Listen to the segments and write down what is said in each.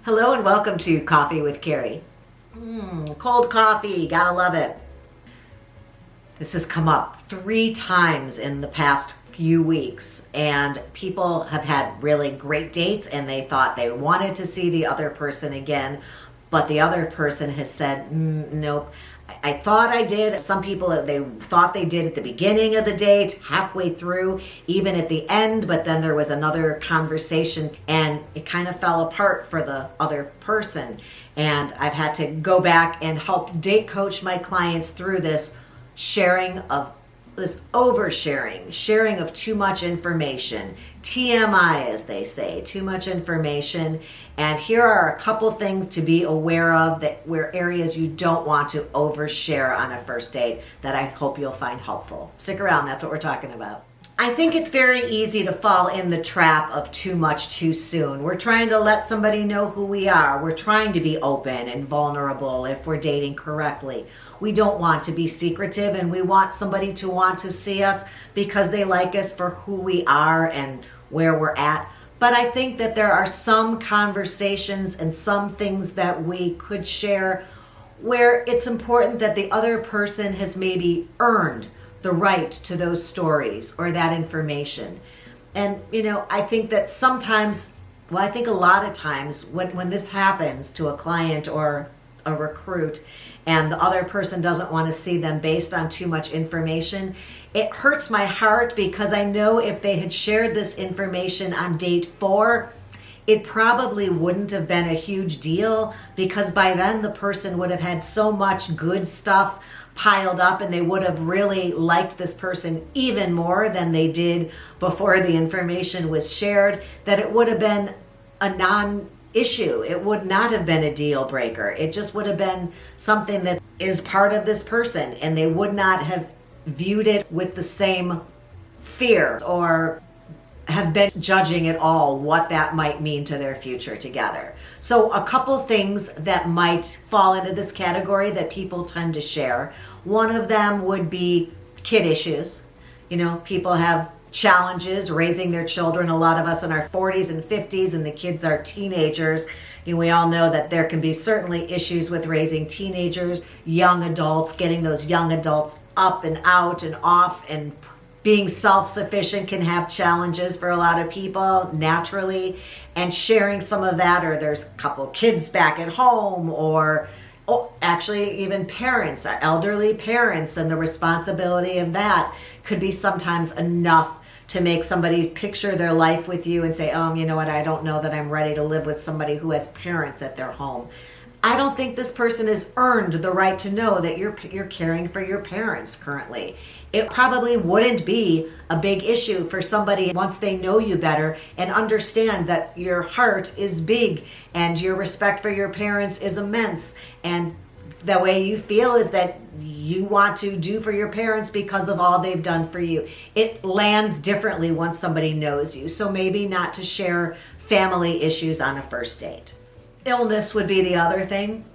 Hello and welcome to Coffee with Carey. Cold coffee, gotta love it. This has come up 3 times in the past few weeks, and people have had really great dates and they thought they wanted to see the other person again, but the other person has said, nope. I thought I did. Some people, they thought they did at the beginning of the date, halfway through, even at the end, but then there was another conversation and it kind of fell apart for the other person. And I've had to go back and help date coach my clients through this oversharing, sharing of too much information, TMI as they say, too much information. And here are a couple things to be aware of that were areas you don't want to overshare on a first date that I hope you'll find helpful. Stick around, that's what we're talking about. I think it's very easy to fall in the trap of too much too soon. We're trying to let somebody know who we are. We're trying to be open and vulnerable if we're dating correctly. We don't want to be secretive, and we want somebody to want to see us because they like us for who we are and where we're at. But I think that there are some conversations and some things that we could share where it's important that the other person has maybe earned the right to those stories or that information. And, I think that sometimes, I think a lot of times when this happens to a client or a recruit and the other person doesn't want to see them based on too much information, it hurts my heart because I know if they had shared this information on date 4, it probably wouldn't have been a huge deal because by then the person would have had so much good stuff piled up and they would have really liked this person even more than they did before the information was shared, that it would have been a non-issue. It would not have been a deal breaker. It just would have been something that is part of this person, and they would not have viewed it with the same fear or have been judging at all what that might mean to their future together. So a couple things that might fall into this category that people tend to share. One of them would be kid issues. People have challenges raising their children. A lot of us in our 40s and 50s, and the kids are teenagers. We all know that there can be certainly issues with raising teenagers, young adults, getting those young adults up and out and off, and being self-sufficient can have challenges for a lot of people naturally, and sharing some of that, or there's a couple kids back at home, or actually even parents, elderly parents, and the responsibility of that could be sometimes enough to make somebody picture their life with you and say, you know what, I don't know that I'm ready to live with somebody who has parents at their home. I don't think this person has earned the right to know that you're caring for your parents currently. It probably wouldn't be a big issue for somebody once they know you better and understand that your heart is big and your respect for your parents is immense, and the way you feel is that you want to do for your parents because of all they've done for you. It lands differently once somebody knows you. So maybe not to share family issues on a first date. Illness would be the other thing.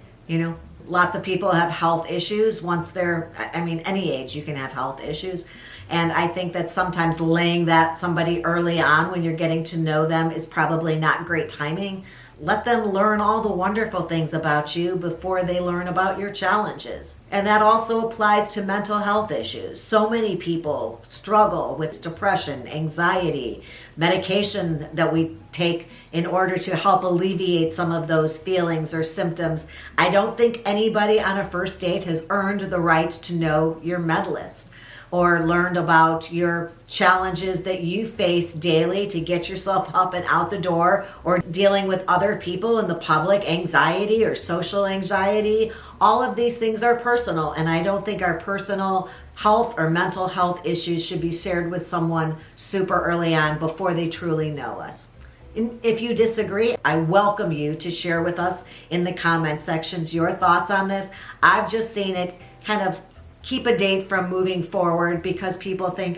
Lots of people have health issues once they're, any age you can have health issues. And I think that sometimes laying that somebody early on when you're getting to know them is probably not great timing. Let them learn all the wonderful things about you before they learn about your challenges. And that also applies to mental health issues. So many people struggle with depression, anxiety, medication that we take in order to help alleviate some of those feelings or symptoms. I don't think anybody on a first date has earned the right to know your medalist or learned about your challenges that you face daily to get yourself up and out the door, or dealing with other people in the public, anxiety or social anxiety. All of these things are personal, and I don't think our personal health or mental health issues should be shared with someone super early on before they truly know us. And if you disagree, I welcome you to share with us in the comment sections your thoughts on this. I've just seen it kind of keep a date from moving forward because people think,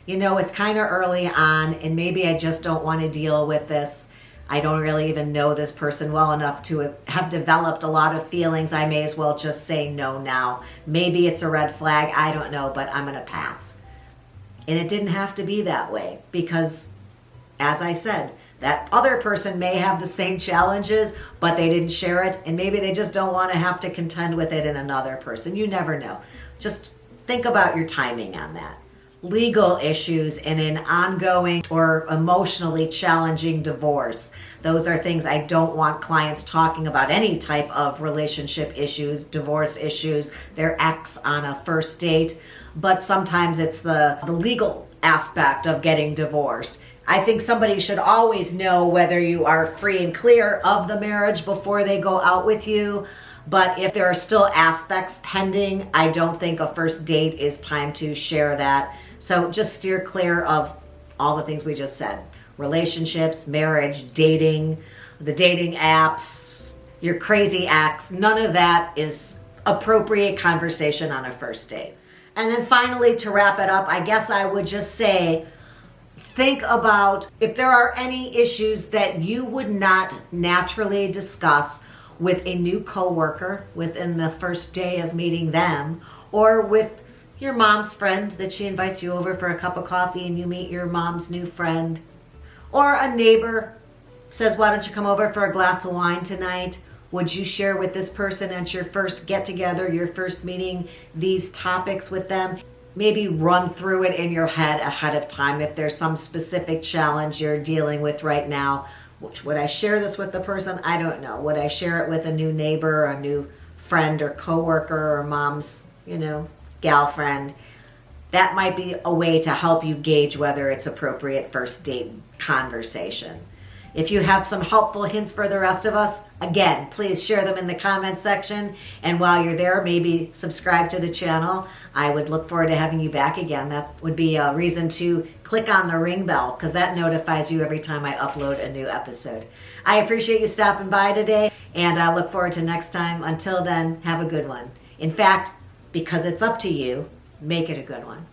it's kind of early on and maybe I just don't want to deal with this. I don't really even know this person well enough to have developed a lot of feelings. I may as well just say no now. Maybe it's a red flag. I don't know, but I'm going to pass. And it didn't have to be that way because, as I said, That other person may have the same challenges, but they didn't share it, and maybe they just don't want to have to contend with it in another person. You never know. Just think about your timing on that. Legal issues in an ongoing or emotionally challenging divorce. Those are things I don't want clients talking about. Any type of relationship issues, divorce issues, their ex on a first date. But sometimes it's the legal aspect of getting divorced. I think somebody should always know whether you are free and clear of the marriage before they go out with you. But if there are still aspects pending, I don't think a first date is time to share that. So just steer clear of all the things we just said. Relationships, marriage, dating, the dating apps, your crazy ex. None of that is appropriate conversation on a first date. And then finally, to wrap it up, I guess I would just say, think about if there are any issues that you would not naturally discuss with a new coworker within the first day of meeting them, or with your mom's friend that she invites you over for a cup of coffee and you meet your mom's new friend, or a neighbor says, why don't you come over for a glass of wine tonight? Would you share with this person at your first get together, your first meeting, these topics with them? Maybe run through it in your head ahead of time. If there's some specific challenge you're dealing with right now, would I share this with the person? I don't know. Would I share it with a new neighbor, a new friend or coworker, or mom's, gal friend? That might be a way to help you gauge whether it's appropriate first date conversation. If you have some helpful hints for the rest of us, again, please share them in the comments section. And while you're there, maybe subscribe to the channel. I would look forward to having you back again. That would be a reason to click on the ring bell, because that notifies you every time I upload a new episode. I appreciate you stopping by today, and I look forward to next time. Until then, have a good one. In fact, because it's up to you, make it a good one.